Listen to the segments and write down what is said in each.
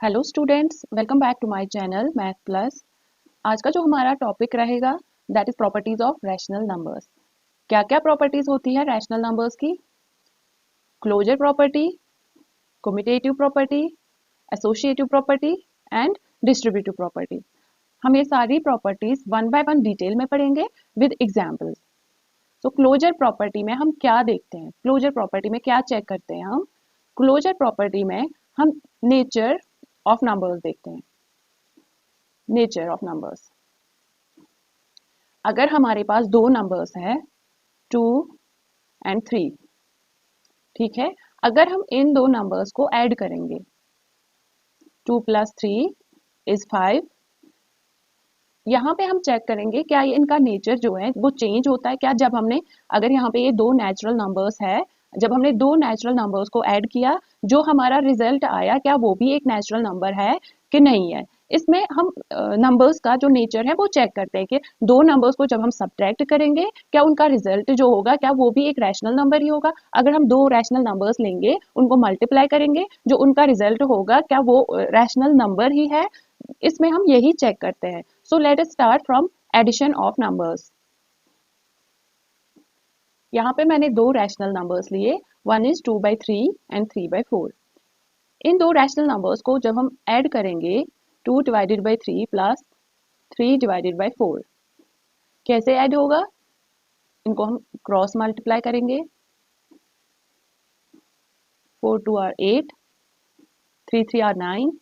Hello students, welcome back to my channel math plus. आज का जो हमारा टॉपिक रहेगा that is properties of rational numbers. क्या क्या प्रॉपर्टीज होती है रैशनल नंबर्स की? Closure property, commutative property, associative property and distributive property. हम ये सारी properties one by one detail में पढ़ेंगे with examples. So closure property में हम क्या देखते हैं? क्लोजर प्रॉपर्टी में क्या चेक करते हैं हम? क्लोजर प्रॉपर्टी में हम नेचर ऑफ नंबर्स देखते हैं। नेचर ऑफ नंबर्स, अगर हमारे पास दो नंबर्स हैं 2 एंड 3, ठीक है, अगर हम इन दो नंबर्स को ऐड करेंगे 2 प्लस 3 इज 5। यहाँ पे हम चेक करेंगे क्या ये इनका नेचर जो है वो चेंज होता है क्या जब हमने, अगर यहाँ पे ये दो नेचुरल नंबर्स है, जब हमने दो नेचुरल नंबर्स को ऐड किया जो हमारा रिजल्ट आया क्या वो भी एक नेचुरल नंबर है कि नहीं है। इसमें हम नंबर्स का जो नेचर है वो चेक करते हैं कि दो नंबर्स को जब हम सब्ट्रैक्ट करेंगे क्या उनका रिजल्ट जो होगा क्या वो भी एक रैशनल नंबर ही होगा। अगर हम दो रैशनल नंबर्स लेंगे उनको मल्टीप्लाई करेंगे जो उनका रिजल्ट होगा क्या वो रैशनल नंबर ही है। इसमें हम यही चेक करते हैं। So let us start from addition of numbers. यहाँ पे मैंने दो रैशनल नंबर्स लिए, वन इज 2/3 एंड 3/4। इन दो रैशनल नंबर्स को जब हम ऐड करेंगे 2 divided by 3 plus 3 divided by 4, कैसे ऐड होगा? इनको हम क्रॉस मल्टीप्लाई करेंगे। 4 2 are 8, 3 3 are 9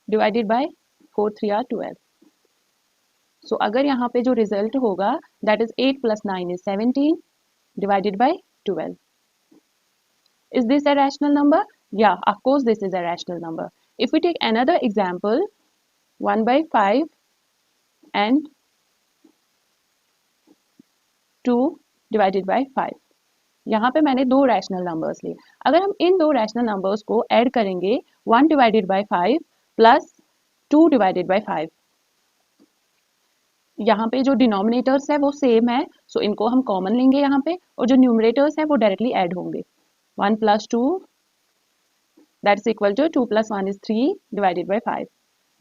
divided by 4 3 are 12। So अगर यहाँ पे जो रिजल्ट होगा that is 8 plus 9 is 17 divided by 12. Is this a rational number? Yeah, of course this is a rational number. If we take another example, 1/5 and 2 divided by 5. यहाँ पे मैंने दो rational numbers लिए। अगर हम इन दो रैशनल नंबर्स को add करेंगे 1 divided by 5 plus 2 divided by 5, यहाँ पे जो डिनोमिनेटर्स है वो सेम है, सो इनको हम कॉमन लेंगे यहाँ पे, और जो न्यूमरेटर्स है वो डायरेक्टली ऐड होंगे। 1 plus 2 that is equal to 2 plus 1 is 3 divided by 5.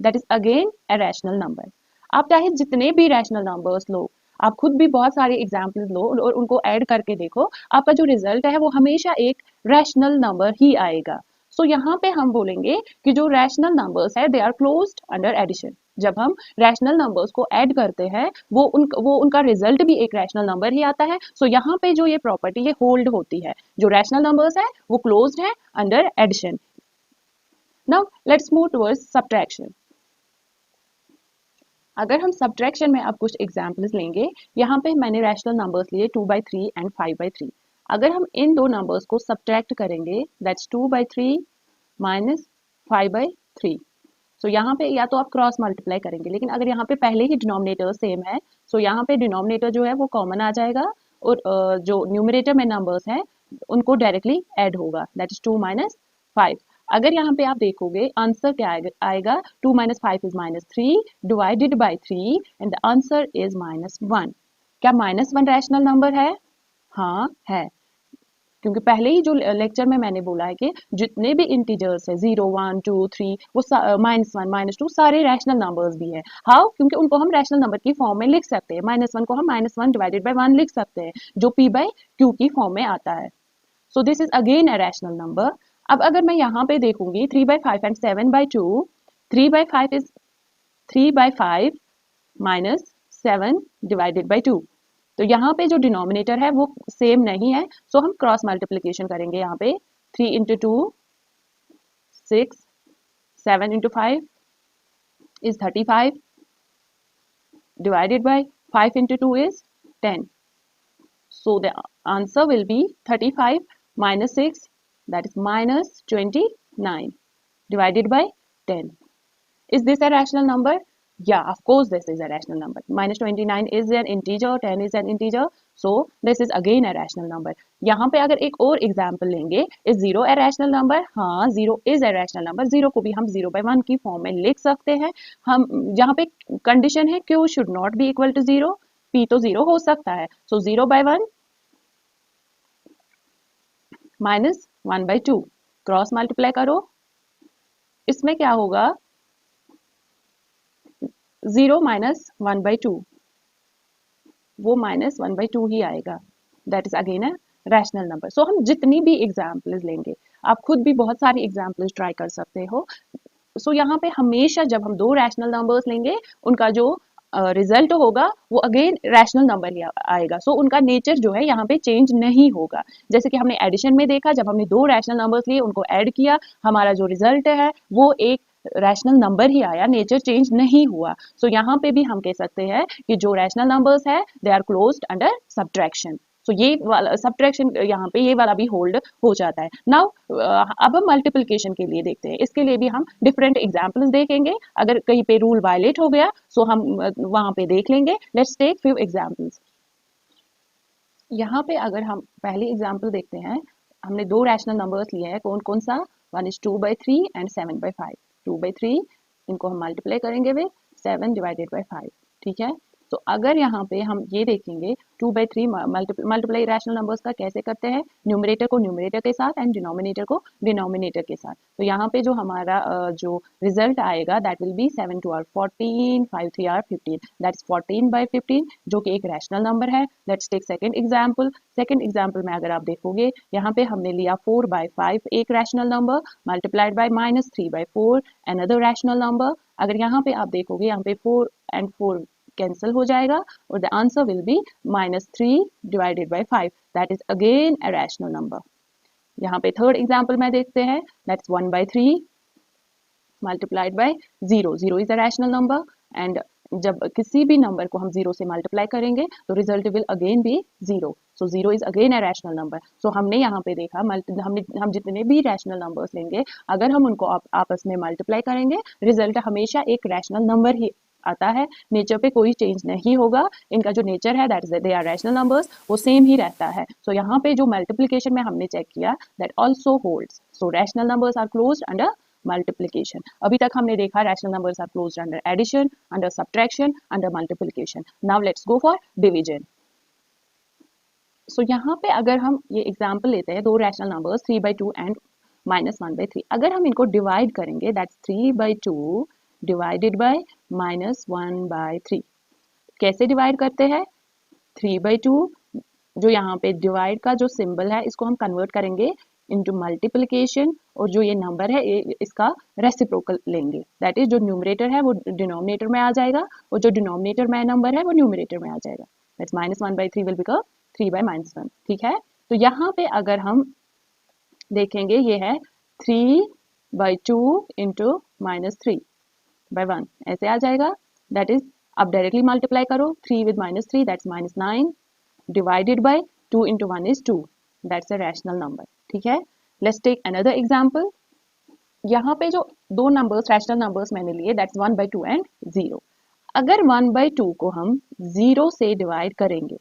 That is again a rational number. आप चाहे जितने भी रैशनल नंबर्स लो, आप खुद भी बहुत सारे एग्जाम्पल्स लो और उनको ऐड करके देखो, आपका जो रिजल्ट है वो हमेशा एक रैशनल नंबर ही आएगा। सो यहाँ पे हम बोलेंगे कि जो रैशनल नंबर्स है they are closed under addition. जब हम रैशनल नंबर्स को ऐड करते हैं वो उनका रिजल्ट भी एक रैशनल नंबर ही आता है। सो यहाँ पे जो ये प्रॉपर्टी ये होल्ड होती है, जो रैशनल नंबर्स है वो क्लोज्ड है under addition. Now let's move towards subtraction. अगर हम सब्ट्रैक्शन में अब कुछ एग्जाम्पल्स लेंगे, यहाँ पे मैंने रैशनल नंबर्स लिए 2/3 एंड 5/3। अगर हम इन दो नंबर्स को सब्ट्रैक्ट करेंगे दैट्स 2/3 माइनस 5/3। सो यहाँ पे या तो आप क्रॉस मल्टीप्लाई करेंगे, लेकिन अगर यहाँ पे पहले ही डिनोमिनेटर सेम है सो यहाँ पे डिनोमिनेटर जो है वो कॉमन आ जाएगा और जो न्यूमरेटर में नंबर्स हैं उनको डायरेक्टली ऐड होगा, दैट इज 2 माइनस 5। अगर यहाँ पे आप देखोगे आंसर क्या आएगा 2 minus 5 is -3 divided by 3 and the answer is -1। क्या -1 रैशनल नंबर है? हाँ है, क्योंकि पहले ही जो लेक्चर में मैंने बोला है कि जितने भी इंटीजर्स है 0 1 2 3 वो -1 -2 सारे रैशनल नंबर्स भी है। हाउ? क्योंकि उनको हम रैशनल नंबर की फॉर्म में लिख सकते हैं। -1 को हम -1 डिवाइडेड बाई 1 लिख सकते हैं जो p बाई q की फॉर्म में आता है। So this is again a rational number. अब अगर मैं यहाँ पे देखूंगी 3/5 and 7/2, 3/5 is 3/5 minus 7 divided by 2। तो यहाँ पे जो डिनोमिनेटर है वो सेम नहीं है, सो हम क्रॉस मल्टीप्लिकेशन करेंगे। यहाँ पे 3 into 2 6, 7 into 5 is 35 divided by 5 into 2 is 10। So the answer will B 35 minus 6, that is minus 29 divided by 10. Is this a rational number? Yeah, of course this is a rational number. Minus 29 is an integer, 10 is an integer, so this is again a rational number. यहाँ पे अगर एक और example लेंगे, is 0 a rational number? हाँ, 0 is a rational number. 0 को भी हम 0/1 की फॉर्म में लिख सकते हैं। हम यहाँ पे कंडीशन है q should not be equal to 0, p तो 0 हो सकता है, so 0/1 माइनस 1/2 क्रॉस मल्टीप्लाई करो इसमें क्या होगा 0 माइनस 1/2, वो -1/2 ही आएगा। That is again a rational number. So हम जितनी भी एग्जाम्पल्स लेंगे, आप खुद भी बहुत सारी एग्जाम्पल्स ट्राई कर सकते हो। सो यहाँ पे हमेशा जब हम दो रैशनल नंबर्स लेंगे, उनका जो रिजल्ट होगा वो अगेन रैशनल नंबर ही आएगा। सो उनका नेचर जो है यहाँ पे चेंज नहीं होगा। जैसे कि हमने एडिशन में देखा, जब हमने दो रैशनल नंबर्स लिए, उनको ऐड किया, हमारा जो रिजल्ट है वो एक रैशनल नंबर ही आया, नेचर चेंज नहीं हुआ। सो यहाँ पे भी हम कह सकते हैं कि जो रैशनल नंबर्स है they are closed under subtraction. So ये वाला सब्ट्रैक्शन यहाँ पे ये वाला भी होल्ड हो जाता है। नाउ अब हम मल्टीप्लिकेशन के लिए देखते हैं। इसके लिए भी हम डिफरेंट एग्जांपल्स देखेंगे। अगर कहीं पे रूल वायलेट हो गया सो हम वहां पे देख लेंगे। Let's take few examples. यहाँ पे अगर हम पहली एग्जांपल देखते हैं, हमने दो रैशनल नंबर्स लिए हैं। कौन कौन सा? One is 2/3 and 7/5। 2/3 इनको हम मल्टीप्लाई करेंगे विद 7 डिवाइडेड बाई 5। ठीक है। तो अगर यहाँ पे हम ये देखेंगे 2/3 मल्टीप्लाई रैशनल नंबर्स का कैसे करते हैं, न्यूमरेटर को न्यूमरेटर के साथ एंड डिनोमिनेटर को डिनोमिनेटर के साथ। तो यहाँ पे जो हमारा जो रिजल्ट आएगा that will be 7 2 14, 5 3 15, that is 14/15, जो कि एक रैशनल नंबर है। Let's take second example. Second example में अगर आप देखोगे, यहाँ पे हमने लिया 4/5 एक rational number, multiplied by -3/4 another rational number. अगर यहाँ पे आप देखोगे, यहाँ पे 4 एंड 4 कैंसिल हो जाएगा और the answer will B -3 divided by 5, that is again a rational number. यहाँ पे थर्ड एग्जांपल में देखते हैं, that's 1/3 multiplied by 0। 0 is a rational number and जब किसी भी नंबर को हम 0 से मल्टीप्लाई करेंगे तो result will again be 0। So 0 is again a rational number. So हमने यहाँ पे देखा, हम जितने भी रैशनल नंबर्स लेंगे, अगर हम उनको आपस में मल्टीप्लाई करेंगे, रिजल्ट हमेशा एक रैशनल नंबर ही आता है। नेचर पे कोई चेंज नहीं होगा। इनका जो नेचर है that is they are rational numbers, वो सेम ही रहता है। सो यहाँ पे जो मल्टीप्लिकेशन में हमने चेक किया that also holds. So rational numbers are closed under multiplication. अभी तक हमने देखा rational numbers are closed under addition, under subtraction, under multiplication. Now let's go for division. So यहाँ पे अगर हम ये एग्जांपल लेते हैं, दो रैशनल नंबर्स 3/2 एंड -1/3। अगर हम इनको डिवाइड करेंगे, दैट्स 3/2 डिवाइडेड बाय -1/3। कैसे डिवाइड करते हैं? 3/2, जो यहाँ पे डिवाइड का जो सिंबल है इसको हम कन्वर्ट करेंगे इनटू मल्टीप्लिकेशन, और जो ये नंबर है इसका रेसिप्रोकल लेंगे। दैट इज जो न्यूमरेटर है वो डिनोमिनेटर में आ जाएगा और जो डिनोमिनेटर में नंबर है वो न्यूमरेटर में आ जाएगा। That's -1/3 will become 3/-1। ठीक है। तो यहाँ पे अगर हम देखेंगे, ये है 3/2 इंटू -3/1, ऐसे आ जाएगा। दैट इज, अब डायरेक्टली मल्टीप्लाई करो, 3 with -3 that's -9 divided by 2 into 1 is 2, that's a rational number. ठीक है। Let's take another example. यहाँ पे जो दो नंबर्स रैशनल नंबर्स मैंने लिए दैट्स 1/2 एंड 0। अगर 1/2 को हम 0 से डिवाइड करेंगे,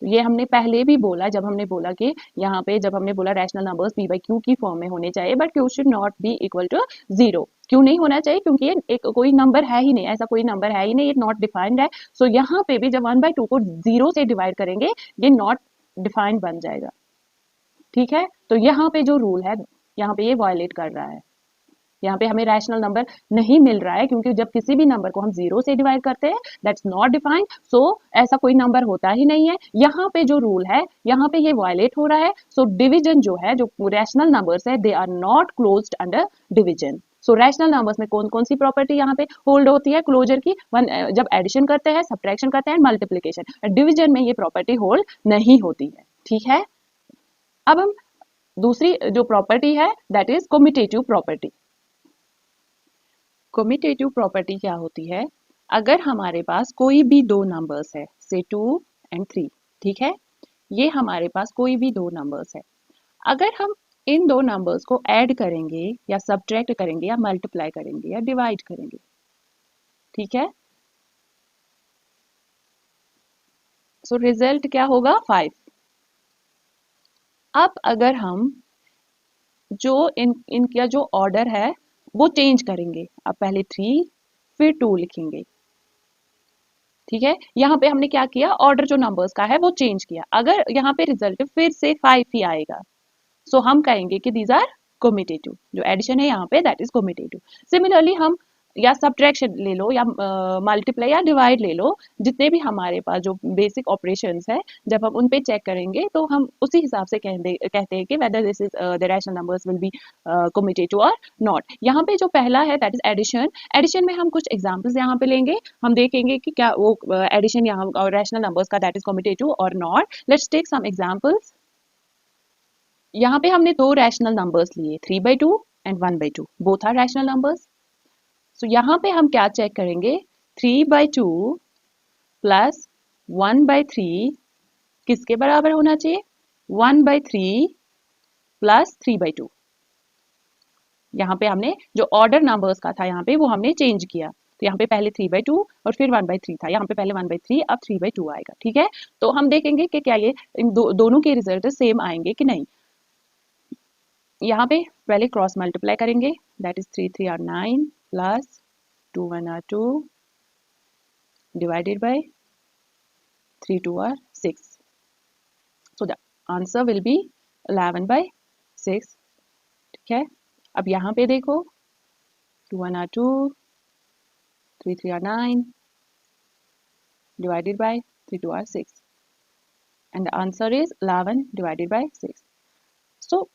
ये हमने पहले भी बोला, जब हमने बोला कि यहाँ पे जब हमने बोला रैशनल नंबर्स p/q की फॉर्म में होने चाहिए, but q should not be equal to 0। क्यों नहीं होना चाहिए? क्योंकि ये एक कोई नंबर है ही नहीं, ऐसा कोई नंबर है ही नहीं, ये नॉट डिफाइंड है। सो यहाँ पे भी जब 1/2 को 0 से डिवाइड करेंगे, ये नॉट डिफाइंड बन जाएगा। ठीक है। तो यहाँ पे जो रूल है, यहाँ पे ये वायलेट कर रहा है। यहाँ पे हमें रैशनल नंबर नहीं मिल रहा है, क्योंकि जब किसी भी नंबर को हम 0 से डिवाइड करते हैं दैट्स नॉट डिफाइंड, सो ऐसा कोई नंबर होता ही नहीं है। यहाँ पे जो रूल है, यहाँ पे ये वायलेट हो रहा है। सो डिवीजन जो है, जो रैशनल नंबर्स है, they are not closed under division. So rational numbers में कौन कौन सी प्रॉपर्टी यहाँ पे होल्ड होती है क्लोजर की? जब एडिशन करते हैं, सब्ट्रैक्शन करते हैं, मल्टीप्लिकेशन। डिवीजन में ये प्रॉपर्टी होल्ड नहीं होती है। ठीक है। अब हम दूसरी जो प्रॉपर्टी है that is commutative property. Commutative property क्या होती है? अगर हमारे पास कोई भी दो नंबर्स है, से 2 एंड 3, ठीक है, ये हमारे पास कोई भी दो नंबर्स है, अगर हम इन दो नंबर्स को ऐड करेंगे या सब्ट्रैक्ट करेंगे या मल्टीप्लाई करेंगे या डिवाइड करेंगे, ठीक है, सो रिजल्ट क्या होगा? 5। अब अगर हम जो इनका जो ऑर्डर है वो चेंज करेंगे, अब पहले 3 फिर 2 लिखेंगे। ठीक है। यहाँ पे हमने क्या किया? ऑर्डर जो नंबर्स का है वो चेंज किया। अगर यहाँ पे रिजल्ट फिर से 5 ही आएगा, सो हम कहेंगे कि दीज आर कम्यूटेटिव, जो एडिशन है यहाँ पे दैट इज कम्यूटेटिव। सिमिलरली हम या सब्ट्रैक्शन ले लो या मल्टीप्लाई या डिवाइड ले लो, जितने भी हमारे पास जो बेसिक ऑपरेशंस है, जब हम उन पे चेक करेंगे तो हम उसी हिसाब से कहते हैं कि whether this is the rational numbers will be commutative और नॉट। यहाँ पे जो पहला है दैट इज एडिशन। एडिशन में हम कुछ एग्जांपल्स यहाँ पे लेंगे, हम देखेंगे कि क्या वो एडिशन यहाँ रैशनल नंबर्स का दैट इज कम्यूटेटिव और not. Let's take some examples. यहाँ पे हमने दो रैशनल नंबर्स लिए, 3/2 and 1/2, both are rational numbers. So यहाँ पे हम क्या चेक करेंगे, 3/2 प्लस 1/3 किसके बराबर होना चाहिए, 1/3 प्लस 3/2। यहाँ पे हमने जो ऑर्डर नंबर्स का था यहाँ पे वो हमने चेंज किया, तो यहाँ पे पहले 3/2 और फिर 1/3 था, यहाँ पे पहले 1/3 अब 3/2 आएगा। ठीक है, तो हम देखेंगे कि क्या ये इन दोनों के रिजल्ट सेम आएंगे कि नहीं। यहाँ पे पहले क्रॉस मल्टीप्लाई करेंगे, that is 3 3 are 9 plus 2 1 are 2 divided by 3 2 are 6। So the answer will be 11/6। ठीक है, अब यहाँ पे देखो 2 1 are 2 3 3 are 9 divided by 3 2 are 6 and the answer is 11 divided by 6. So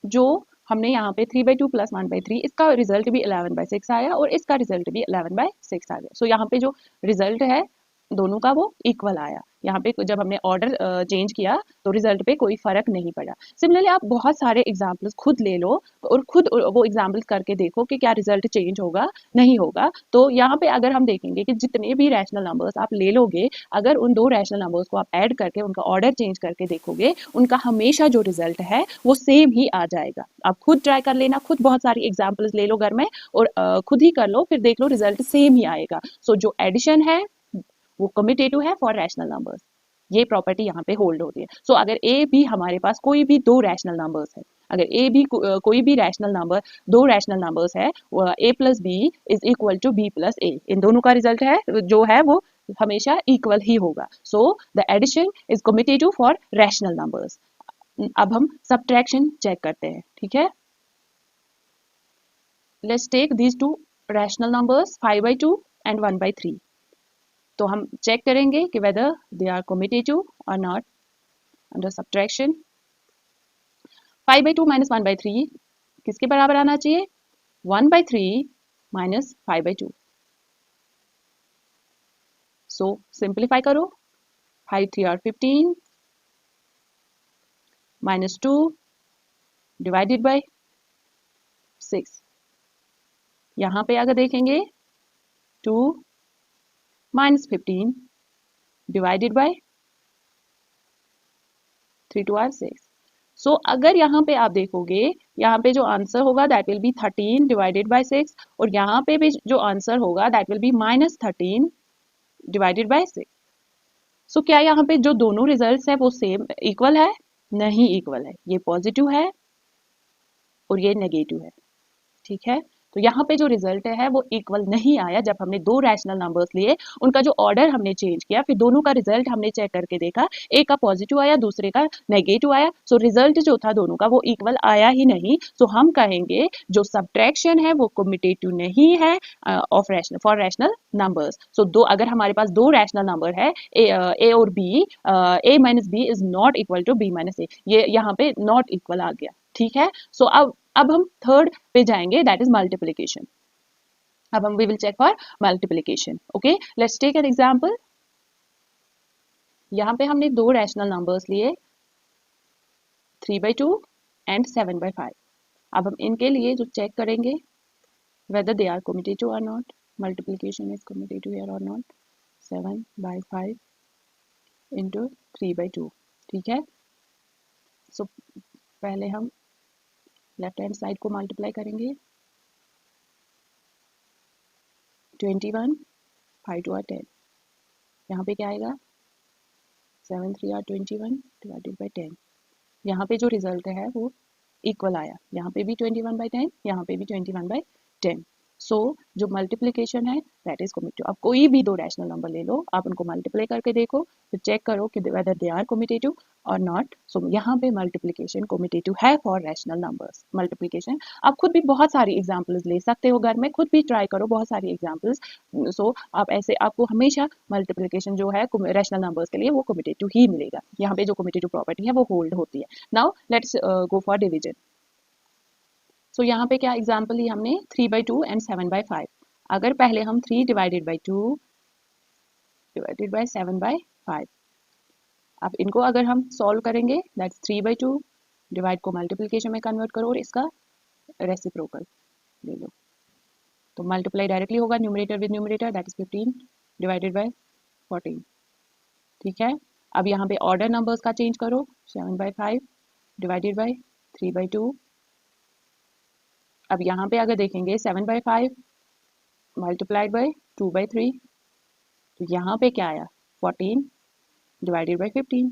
जो हमने यहाँ पे 3/2 प्लस 1/3 इसका रिजल्ट भी 11/6 आया और इसका रिजल्ट भी 11/6 आ गया। सो यहाँ पे जो रिजल्ट है दोनों का वो इक्वल आया। यहाँ पे जब हमने ऑर्डर चेंज किया तो रिजल्ट पे कोई फर्क नहीं पड़ा। सिमिलरली आप बहुत सारे एग्जाम्पल्स खुद ले लो और खुद वो एग्जाम्पल्स करके देखो कि क्या रिजल्ट चेंज होगा नहीं होगा। तो यहाँ पे अगर हम देखेंगे कि जितने भी रैशनल नंबर्स आप ले लोगे, अगर उन दो रैशनल नंबर्स को आप ऐड करके उनका ऑर्डर चेंज करके देखोगे, उनका हमेशा जो रिजल्ट है वो सेम ही आ जाएगा। आप खुद ट्राई कर लेना, खुद बहुत सारी एग्जाम्पल्स ले लो घर में और खुद ही कर लो, फिर देख लो रिजल्ट सेम ही आएगा। सो जो एडिशन है वो कम्यूटेटिव है फॉर रैशनल नंबर्स, ये प्रॉपर्टी यहाँ पे होल्ड होती है। सो अगर ए बी हमारे पास कोई भी दो रैशनल नंबर्स है, अगर ए बी कोई भी रैशनल नंबर दो रैशनल नंबर्स है, A plus B is equal to B plus A, इन दोनों का रिजल्ट है जो है वो हमेशा इक्वल ही होगा। So the addition is commutative for rational numbers. अब हम सब्ट्रैक्शन चेक करते हैं। ठीक है, let's take these two rational numbers 5/2 and 1/3। तो हम चेक करेंगे कि वेदर दे आर कम्यूटेटिव और नॉट अंडर सब्ट्रैक्शन। 5/2 माइनस 1/3 किसके बराबर आना चाहिए, 1/3 माइनस 5/2। सो सिंप्लीफाई करो, 5 3 आर 15 माइनस 2 डिवाइडेड बाय 6। यहाँ पे अगर देखेंगे 2 माइनस 15 डिवाइडेड बाय 3 2 आर 6। सो अगर यहाँ पे आप देखोगे, यहाँ पे जो आंसर होगा that will B 13 divided by 6 और यहाँ पे भी जो आंसर होगा that will B minus 13 divided by 6। सो क्या यहाँ पे जो दोनों रिजल्ट्स है वो सेम इक्वल है, नहीं इक्वल है, ये पॉजिटिव है और ये नेगेटिव है। ठीक है, तो यहाँ पे जो रिजल्ट है वो इक्वल नहीं आया। जब हमने दो रैशनल नंबर्स लिए, उनका जो ऑर्डर हमने चेंज किया, फिर दोनों का रिजल्ट हमने चेक करके देखा, एक का पॉजिटिव आया दूसरे का नेगेटिव आया। सो रिजल्ट जो था दोनों का वो इक्वल आया ही नहीं। सो हम कहेंगे जो सब्ट्रैक्शन है वो कम्यूटेटिव नहीं है of rational for rational numbers. So दो अगर हमारे पास दो रैशनल नंबर है ए और B, A minus B is not equal to B minus A, ये यहाँ पे नॉट इक्वल आ गया। ठीक है, सो अब हम थर्ड पे जाएंगे दैट इज मल्टीप्लिकेशन। अब हम we will check for multiplication. Okay, let's take an example. यहाँ पे हमने दो रैशनल नंबर्स लिए 3/2 एंड 7/5। अब हम इनके लिए जो चेक करेंगे whether they are commutative or not, multiplication is commutative here or not, 7/5 into 3/2। ठीक है, सो पहले हम लेफ्ट हैंड साइड को मल्टीप्लाई करेंगे, 21 5 2 आर 10, यहाँ पे क्या आएगा 7 3 आर 21 डिवाइडेड बाई 10। यहाँ पे जो रिजल्ट है वो इक्वल आया, यहाँ पे भी 21/10, यहाँ पे भी 21/10। सो जो मल्टीप्लिकेशन है दैट इज कम्यूटेटिव। अब कोई भी दो रैशनल नंबर ले लो, आप उनको मल्टीप्लाई करके देखो, फिर चेक करो कि वेदर दे आर कम्यूटेटिव और नॉट। सो यहाँ पे मल्टीप्लिकेशन कम्यूटेटिव है फॉर रैशनल नंबर्स। मल्टीप्लिकेशन आप खुद भी बहुत सारी एग्जांपल्स ले सकते हो, घर में खुद भी ट्राई करो बहुत सारी एग्जांपल्स। सो आप ऐसे आपको हमेशा मल्टीप्लिकेशन जो है रैशनल नंबर्स के लिए वो कम्यूटेटिव ही मिलेगा। यहाँ पे जो कम्यूटेटिव प्रॉपर्टी है वो होल्ड होती है। Now let's go for division. So यहाँ पे क्या एग्जाम्पल ली हमने 3/2 एंड 7/5। अगर पहले हम 3 डिवाइडेड बाई 2 डिवाइडेड बाई 7/5, अब इनको अगर हम सॉल्व करेंगे दैट्स 3/2, डिवाइड को मल्टीप्लिकेशन में कन्वर्ट करो और इसका रेसिप्रोकल ले लो, तो मल्टीप्लाई डायरेक्टली होगा numerator with numerator, that is 15 divided by 14। ठीक है, अब यहाँ पे ऑर्डर नंबर्स का चेंज करो, 7/5 डिवाइडेड बाई 3/2। अब यहाँ पे अगर देखेंगे 7/5 मल्टीप्लाइड बाई 2/3, तो यहाँ पे क्या आया 14 डिवाइडेड बाई 15।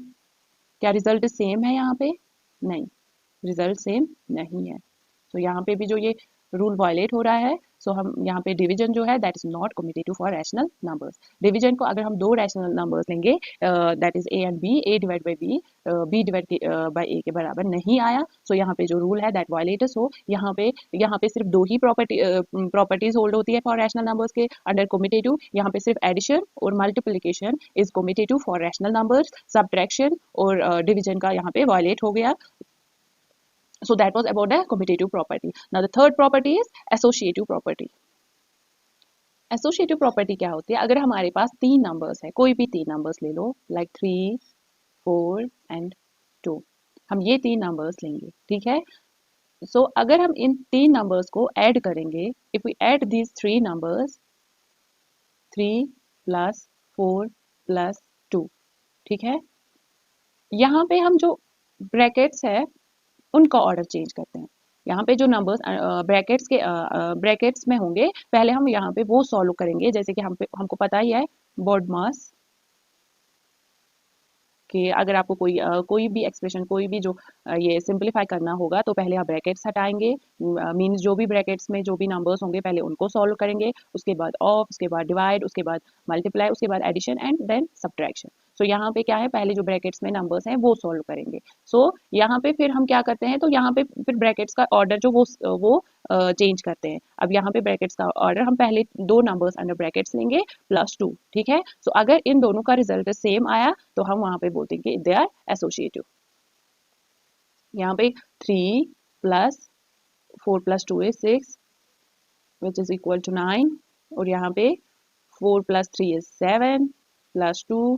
क्या रिजल्ट सेम है यहाँ पे? नहीं, रिजल्ट सेम नहीं है। तो यहाँ पे भी जो ये रूल वायलेट हो रहा है, सो हम यहाँ पे डिवीजन जो है that is not commutative for rational numbers. Division को अगर हम दो रैशनल नंबर्स लेंगे that is A and B, A divide by B, B divide by A के बराबर नहीं आया, सो यहाँ पे जो रूल है दैट वायलेट। सो यहाँ पे सिर्फ दो ही प्रॉपर्टीज होल्ड होती है फॉर रैशनल नंबर्स के अंडर कम्यूटेटिव। यहाँ पे सिर्फ एडिशन और multiplication is commutative for rational numbers, subtraction और डिवीजन का यहाँ पे वायलेट हो गया। So that was about the commutative property. Now the third property is associative property. Associative property क्या होती है? अगर हमारे पास तीन नंबर्स है, कोई भी तीन नंबर्स ले लो, लाइक 3, 4 एंड 2, हम ये तीन नंबर्स लेंगे, ठीक है। सो अगर हम इन तीन नंबर्स को ऐड करेंगे, if we add these three numbers, 3 plus 4 plus 2, ठीक है, यहाँ पे हम जो ब्रैकेट्स है उनका ऑर्डर चेंज करते हैं। यहाँ पे जो नंबर्स ब्रैकेट्स में होंगे, पहले हम यहाँ पे वो सॉल्व करेंगे, जैसे कि हमको पता ही है बोर्ड मास कि अगर आपको कोई भी एक्सप्रेशन, कोई भी जो ये सिंपलीफाई करना होगा तो पहले आप ब्रैकेट्स हटाएंगे, मींस जो भी ब्रैकेट्स में जो भी नंबर्स होंगे पहले उनको सॉल्व करेंगे, उसके बाद ऑफ, उसके बाद डिवाइड, उसके बाद मल्टीप्लाई, उसके बाद एडिशन एंड देन सब्ट्रैक्शन। सो यहाँ पे क्या है, पहले जो ब्रैकेट्स में नंबर्स हैं वो सॉल्व करेंगे। सो यहाँ पे फिर हम क्या करते हैं, तो यहाँ पे फिर ब्रैकेट्स का ऑर्डर जो वो चेंज करते हैं। अब यहाँ पे ब्रैकेट्स का ऑर्डर हम पहले दो नंबर्स अंडर ब्रैकेट्स लेंगे प्लस 2, ठीक है। सो अगर इन दोनों का रिजल्ट सेम आया तो हम वहां पे बोलते हैं कि दे आर एसोसिएटिव। यहाँ पे 3 plus 4 plus 2 is 6 which is equal to 9, और यहाँ पे 4 plus 3 is 7 plus 2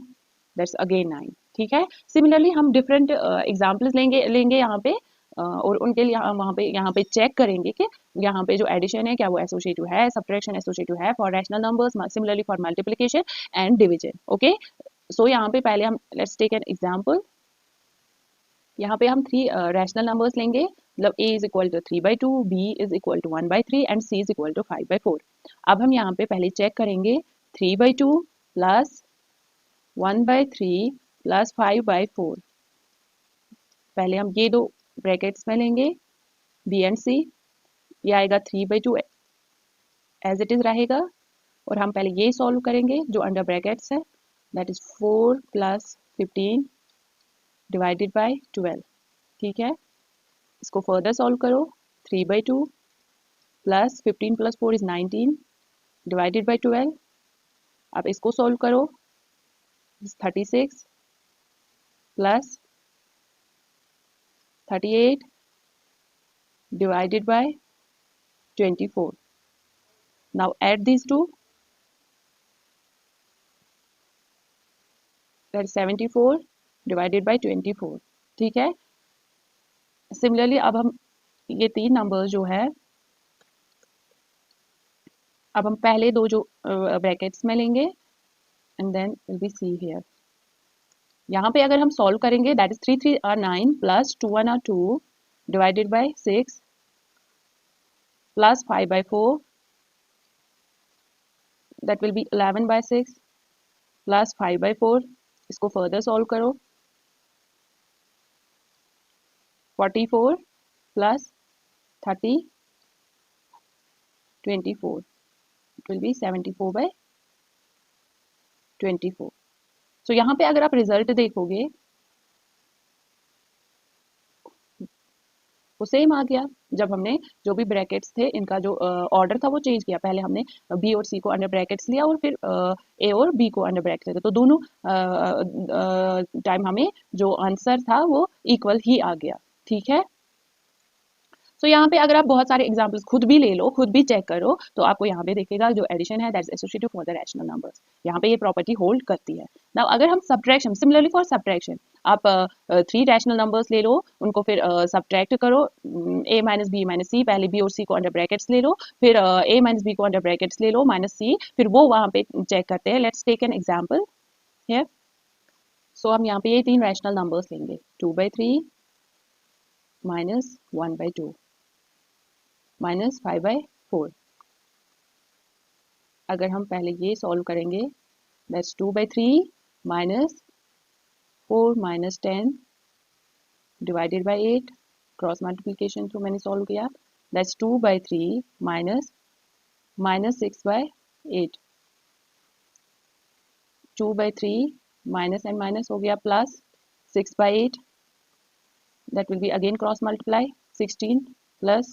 that's again 9, ठीक है। सिमिलरली हम डिफरेंट एग्जाम्पल्स लेंगे यहाँ पे और उनके लिए हम यहाँ पे चेक करेंगे कि यहाँ पे जो एडिशन है क्या वो एसोसिएटिव है, सब्ट्रैक्शन एसोसिएटिव है for rational numbers, similarly for multiplication and division. Okay, so यहाँ पे पहले हम लेट्स टेक एन एग्जाम्पल। यहाँ पे हम थ्री रैशनल नंबर्स लेंगे, मतलब a is equal to 3/2, b is equal to 1/3 and c is equal to 5/4। अब हम यहाँ पे पहले चेक करेंगे 3/2 प्लस 1/3 प्लस 5/4। पहले हम ये दो ब्रैकेट्स में लेंगे b एंड c, ये आएगा 3/2 एज इट इज रहेगा, और हम पहले ये सॉल्व करेंगे जो अंडर ब्रैकेट्स है, that is 4 plus 15 divided by 12, ठीक है। इसको फर्दर सॉल्व करो, 3/2 plus 15 plus 4 is 19 divided by 12। अब इसको सॉल्व करो, 36 plus 38 divided by 24. Now add these two, that is 74 divided by 24, ठीक है। सिमिलरली अब हम ये तीन नंबर्स जो है, अब हम पहले दो जो ब्रैकेट्स में लेंगे and then will be C here. यहाँ पे अगर हम सॉल्व करेंगे that is 3 3 are 9 plus 2 1 are 2 divided by 6 plus 5/4 that will be 11/6 plus 5/4। इसको फर्दर सॉल्व करो, 44 plus 30 24, it will be 74 by 24. So यहाँ पे अगर आप रिजल्ट देखोगे वो सेम आ गया। जब हमने जो भी ब्रैकेट्स थे इनका जो ऑर्डर था वो चेंज किया, पहले हमने बी और सी को अंडर ब्रैकेट्स लिया और फिर ए और बी को अंडर ब्रैकेट्स लिया, तो दोनों टाइम हमें जो आंसर था वो इक्वल ही आ गया। ठीक है, तो यहाँ पे अगर आप बहुत सारे एग्जांपल्स खुद भी ले लो, खुद भी चेक करो, तो आपको यहाँ पे देखेगा जो एडिशन है that's associated for the rational numbers, यहाँ पे ये प्रॉपर्टी होल्ड करती है। नाउ अगर हम सब्ट्रैक्शन, सिमिलरली फॉर सब्ट्रैक्शन, आप 3 रैशनल नंबर्स ले लो, उनको फिर सब्ट्रैक्ट करो, a माइनस बी माइनस सी, पहले b और c को अंडर ब्रैकेट्स ले लो, फिर a माइनस बी को अंडर ब्रैकेट्स ले लो माइनस c, फिर वो वहाँ पे चेक करते हैं। Let's take an example here. So हम यहाँ पे ये 3 रैशनल नंबर्स लेंगे, 2/3 माइनस 1/2 माइनस 5/4। अगर हम पहले ये सॉल्व करेंगे, that's 2/3 minus 4 minus 10 divided by 8, cross multiplication through मैंने सॉल्व किया, that's 2/3 minus minus 6/8, 2/3 minus and minus हो गया plus 6/8, that will be again cross multiply, 16 plus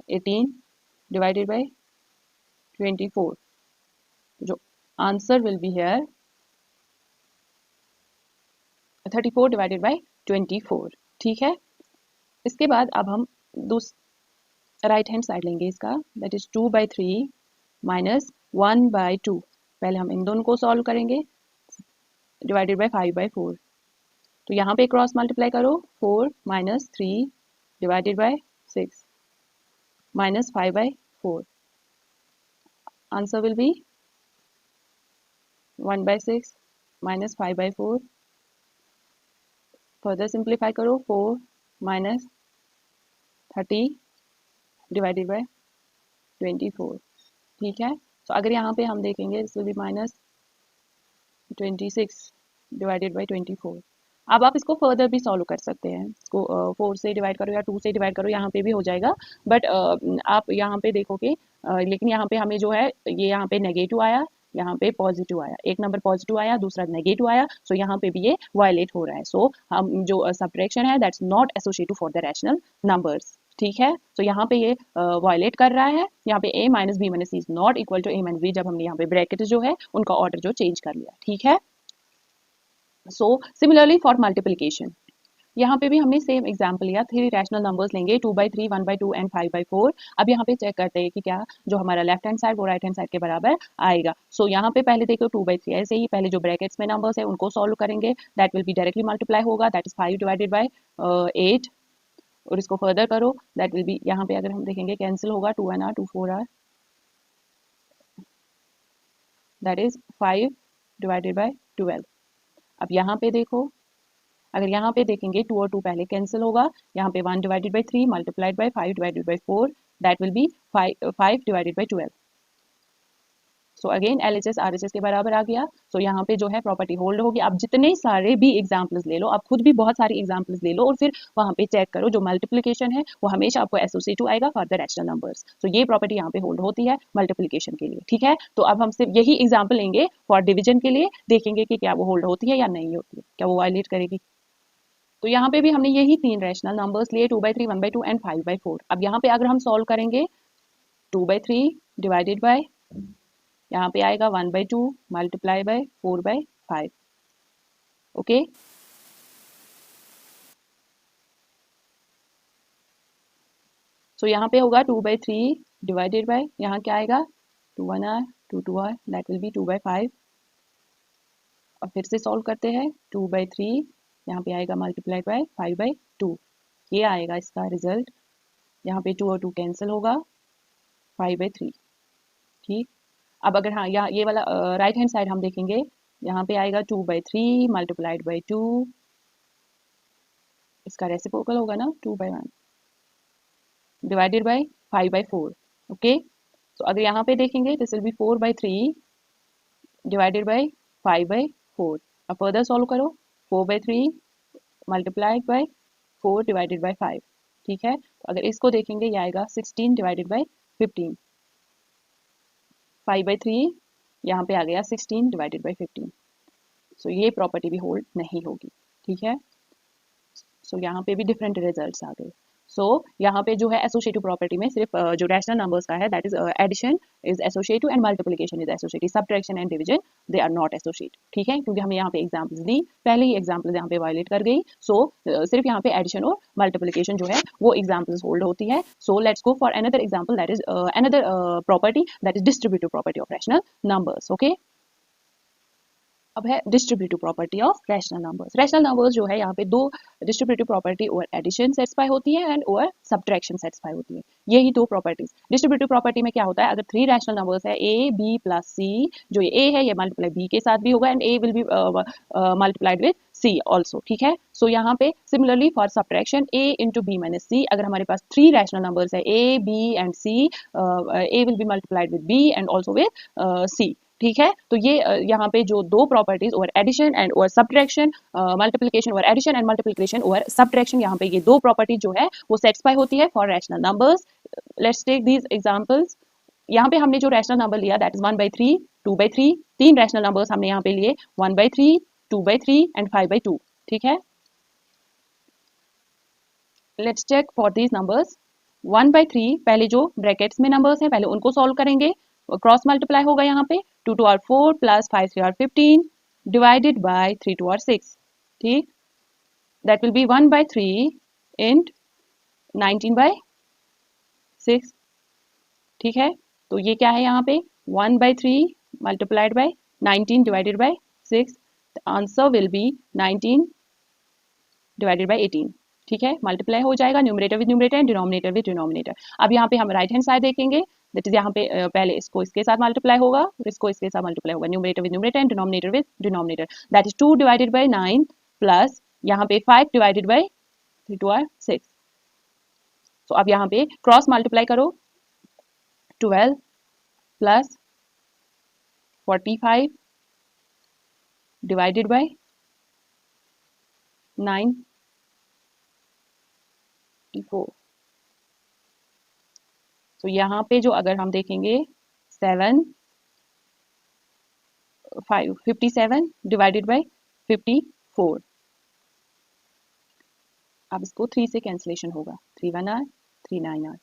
18 divided by 24. जो answer will be here 34 divided by 24. ठीक है, इसके बाद अब हम राइट हैंड साइड लेंगे इसका, that is 2/3 minus 1/2, पहले हम इन दोनों को सॉल्व करेंगे, डिवाइडेड बाय 5/4, तो यहाँ पे क्रॉस मल्टीप्लाई करो, 4 minus 3 divided by 6 minus 5/4, answer will B 1/6 minus 5/4, further simplify करो, 4 माइनस 30 डिवाइडेड बाय 24। ठीक है, तो अगर यहाँ पे हम देखेंगे this will be minus 26 divided by 24। अब आप इसको फर्दर भी सॉल्व कर सकते हैं, इसको 4 से डिवाइड करो या 2 से डिवाइड करो, यहाँ पे भी हो जाएगा, बट आप यहाँ पे देखोगे लेकिन यहाँ पे हमें जो है ये यहाँ पे नेगेटिव आया, यहाँ पे पॉजिटिव आया, एक नंबर पॉजिटिव आया, दूसरा नेगेटिव आया, सो यहाँ पे भी ये वायलेट हो रहा है। सो हम जो सब्ट्रैक्शन है that's not associated for the rational numbers. ठीक है, तो यहाँ पे ये वायलेट कर रहा है, यहाँ पे a minus B minus C is not equal to a minus B, जब हमने यहाँ पे ब्रैकेट जो है उनका ऑर्डर जो चेंज कर लिया। ठीक है, सो सिमिलरली फॉर मल्टीप्लिकेशन, यहाँ पे भी हमने सेम एग्जाम्पल लिया, 3 रैशनल नंबर्स लेंगे, 2/3 1/2 एंड 5/4। अब यहाँ पे चेक करते हैं कि क्या जो हमारा लेफ्ट हैंड साइड वो राइट हैंड साइड के बराबर आएगा। सो यहाँ पे पहले देखो 2/3, ऐसे ही पहले जो ब्रैकेट्स में नंबर्स है उनको सॉल्व करेंगे, that will be directly multiply होगा, दैट इज 5 डिवाइडेड बाय 8, और इसको फर्दर करो, दैट विल बी, यहाँ पे अगर हम देखेंगे कैंसिल होगा, 2 and 2 4 r, that is 5 divided by 12। अब यहाँ पे देखो, अगर यहाँ पे देखेंगे 2 और 2 पहले कैंसिल होगा, यहाँ पे 1 divided by 3 multiplied by 5 divided by 4, that will B 5 divided by 12। So again LHS RHS के बराबर आ गया। सो यहाँ पे जो है प्रॉपर्टी होल्ड होगी। आप जितने सारे भी एग्जाम्पल्स ले लो, आप खुद भी बहुत सारी एग्जाम्पल्स ले लो और फिर वहाँ पे चेक करो, जो मल्टीप्लिकेशन है वो हमेशा आपको एसोसिएटिव आएगा फॉर द रैशनल नंबर्स। सो ये प्रॉपर्टी यहाँ पे होल्ड होती है मल्टीप्लिकेशन के लिए। ठीक है, तो अब हम सिर्फ यही एग्जाम्पल लेंगे फॉर डिविजन के लिए, देखेंगे कि क्या वो होल्ड होती है या नहीं होती है, क्या वो वायलेट करेगी। तो यहाँ पे भी हमने यही 3 रैशनल नंबर्स लिए, 2/3 1/2 एंड 5/4। अब यहाँ पे अगर हम सॉल्व करेंगे, 2/3 डिवाइडेड बाय, यहाँ पे आएगा 1/2 मल्टीप्लाई बाय 4/5। ओके, सो यहाँ पे होगा 2/3 डिवाइडेड बाय, यहाँ क्या आएगा 2 1 r 2 2 r, that will B 2/5। और फिर से सॉल्व करते हैं, 2/3 यहाँ पे आएगा मल्टीप्लाई बाय 5/2, ये आएगा इसका रिजल्ट। यहाँ पे 2 और 2 कैंसिल होगा, 5/3। ठीक, अब अगर हाँ यहाँ ये वाला राइट हैंड साइड हम देखेंगे, यहाँ पे आएगा 2/3 मल्टीप्लाइड बाई 2, इसका रेसिप्रोकल होगा ना 2/1 डिवाइडेड बाई 5/4। ओके, तो अगर यहाँ पे देखेंगे this will be 4/3 divided by 5/4। अब फर्दर सॉल्व करो, 4/3 मल्टीप्लाइड बाई 4 डिवाइडेड बाई 5। ठीक है, तो अगर इसको देखेंगे ये आएगा 16 डिवाइडेड बाई 15। 5/3 यहाँ पे आ गया 16 डिवाइडेड बाई 15। सो ये प्रॉपर्टी भी होल्ड नहीं होगी, ठीक है। सो यहाँ पे भी डिफरेंट रिजल्ट्स आ गए। सो यहाँ पे जो है एसोसिएटिव प्रॉपर्टी में सिर्फ जो रैशनल नंबर्स का है that is addition is associative and multiplication is associative, subtraction and division they are not associate, ठीक है, क्योंकि हमने यहाँ पे एग्जांपल्स दी, पहले ही एग्जांपल्स यहाँ पे वायलेट कर गई। सो सिर्फ यहाँ पे एडिशन और मल्टीप्लिकेशन जो है वो एग्जांपल्स होल्ड होती है। So let's go for another example that is another property that is distributive property of rational numbers. Okay, अब है distributive property of rational numbers. Rational numbers जो है यहाँ पे दो डिस्ट्रीब्यूटिव प्रॉपर्टी और एडिशन सेटिस्फाई होती है एंड और सब्ट्रैक्शन सेटिस्फाई होती है, यही दो प्रॉपर्टीज। डिस्ट्रीब्यूटिव प्रॉपर्टी में क्या होता है, अगर थ्री रैशनल नंबर्स है ए बी प्लस सी, जो ये ए है ये मल्टीप्लाई बी के साथ भी होगा and A will be multiplied with C also, ठीक है। सो यहाँ पे similarly for subtraction A into B minus C, अगर हमारे पास थ्री रैशनल नंबर्स है A B and C, A will be multiplied with B and also with C, ठीक है। तो ये यहाँ पे जो दो प्रॉपर्टीज और एडिशन एंड और सब्ट्रैक्शन, मल्टीप्लिकेशन और एडिशन एंड मल्टीप्लिकेशन और सब्ट्रैक्शन, यहाँ पे ये दो प्रॉपर्टी जो है वो सेटिस्फाई होती है for rational numbers. Let's take these examples. यहाँ पे हमने जो रैशनल नंबर लिया दैट इज 1/3, 2/3, तीन रैशनल नंबर्स हमने यहाँ पे लिए 1/3, 2/3 एंड 5/2, ठीक है। Let's check for these numbers. 1/3 पहले जो ब्रैकेट्स में नंबर्स हैं पहले उनको सॉल्व करेंगे, क्रॉस मल्टीप्लाई होगा यहाँ पे 2 2 are 4 plus 5 3 are 15 divided by 3 2 are 6, ठीक, दैट विल बी 1/3 इन 19/6, ठीक है। तो ये क्या है यहाँ पे 1/3 multiplied by 19 divided by 6, the answer will B 19 divided by 18, ठीक है। मल्टीप्लाई हो जाएगा numerator with numerator and denominator with denominator. अब यहाँ पे हम राइट हैंड साइड देखेंगे, दैट इज यहाँ पे पहले इसको इसके साथ मल्टीप्लाई होगा और इसको इसके साथ मल्टीप्लाई होगा, numerator with numerator and denominator with denominator, that is 2 divided bye 9 plus यहाँ पे 5 डिवाइडेड बाय 3 2 are 6। सो अब यहाँ पे क्रॉस मल्टीप्लाई करो, 12 प्लस 45 डिवाइडेड बाय 94। तो यहाँ पे जो अगर हम देखेंगे 57 डिवाइडेड बाय 54, अब इसको 3 से कैंसिलेशन होगा, 3 1 r 3 9 r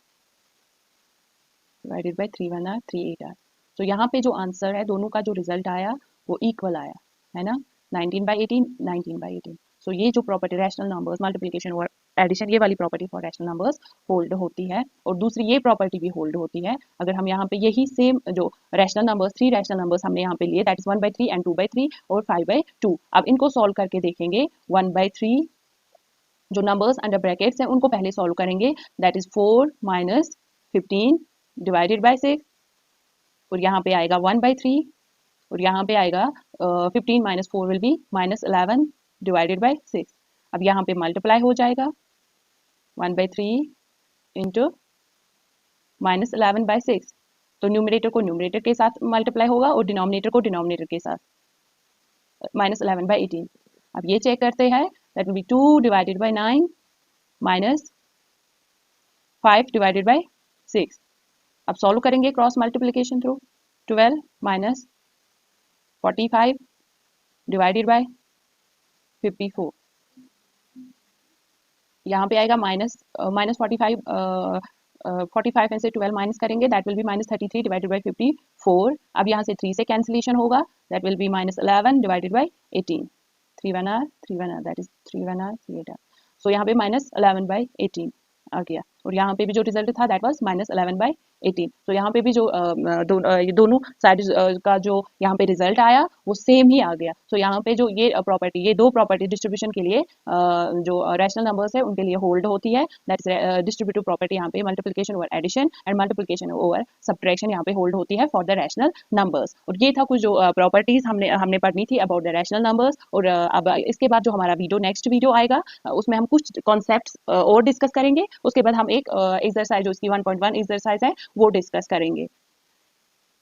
divided by 3 1 r 3 8 r। तो यहाँ पे जो आंसर है दोनों का जो रिजल्ट आया वो इक्वल आया है ना, 19/18 19/18। सो ये जो प्रॉपर्टी रैशनल नंबर्स मल्टीप्लिकेशन और एडिशन, ये वाली property for rational numbers hold होती है। और दूसरी ये प्रॉपर्टी भी होल्ड होती है अगर हम यहाँ पे यही सेम जो rational numbers three rational numbers हमने यहाँ पे लिए दैट इज 1/3 एंड 2/3 और 5/2। अब इनको सॉल्व करके देखेंगे, 1/3 जो नंबर्स अंडर ब्रैकेट्स हैं उनको पहले सॉल्व करेंगे, that is 4 minus 15 divided by 6 और यहाँ पे आएगा 1/3 और यहाँ पे आएगा 15 minus 4 will be minus 11 divided by 6। अब यहाँ पे मल्टीप्लाई हो जाएगा 1/3 इंटू माइनस 11/6, तो न्यूमरेटर को न्यूमरेटर के साथ मल्टीप्लाई होगा और डिनोमिनेटर को डिनोमिनेटर के साथ, माइनस 11/18। अब ये चेक करते हैं, that will B 2 divided bye 9 minus 5 divided by 6। अब सॉल्व करेंगे cross multiplication through, 12 minus 45 divided by 54, यहाँ पे आएगा माइनस 45 45 में से 12 माइनस करेंगे that will B minus 33 divided by 54। अब यहाँ से 3 से कैंसिलेशन होगा, that will B minus 11 divided by 18, 3 1 r 3 1 r that is 3 1 r 3 8 r। सो यहाँ पे माइनस 11/18 आ गया और यहाँ पे भी जो रिजल्ट था दैट वाज माइनस 11/18। तो यहाँ पे भी जो ये दोनों साइड का जो यहाँ पे रिजल्ट आया वो सेम ही आ गया। तो यहाँ पे जो ये प्रॉपर्टी, ये दो प्रॉपर्टी डिस्ट्रीब्यूशन के लिए जो रैशनल नंबर्स है उनके लिए होल्ड होती है, दैट इज डिस्ट्रीब्यूटिव प्रॉपर्टी यहाँ पे multiplication over addition and multiplication over subtraction यहाँ पे होल्ड होती है फॉर द रैशनल नंबर्स। और ये था कुछ जो प्रॉपर्टीज हमने पढ़नी थी अबाउट द रैशनल नंबर्स। और अब इसके बाद जो हमारा वीडियो नेक्स्ट वीडियो आएगा उसमें हम कुछ कॉन्सेप्ट्स और डिस्कस करेंगे, उसके बाद हम एक एक्सरसाइज जो इसकी 1.1 एक्सरसाइज है वो डिस्कस करेंगे।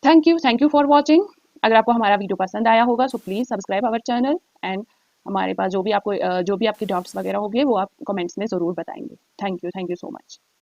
Thank you for watching. अगर आपको हमारा वीडियो पसंद आया होगा so please subscribe our channel and हमारे पास जो भी आपके डाउट्स वगैरह होंगे वो आप कमेंट्स में ज़रूर बताएंगे। Thank you so much.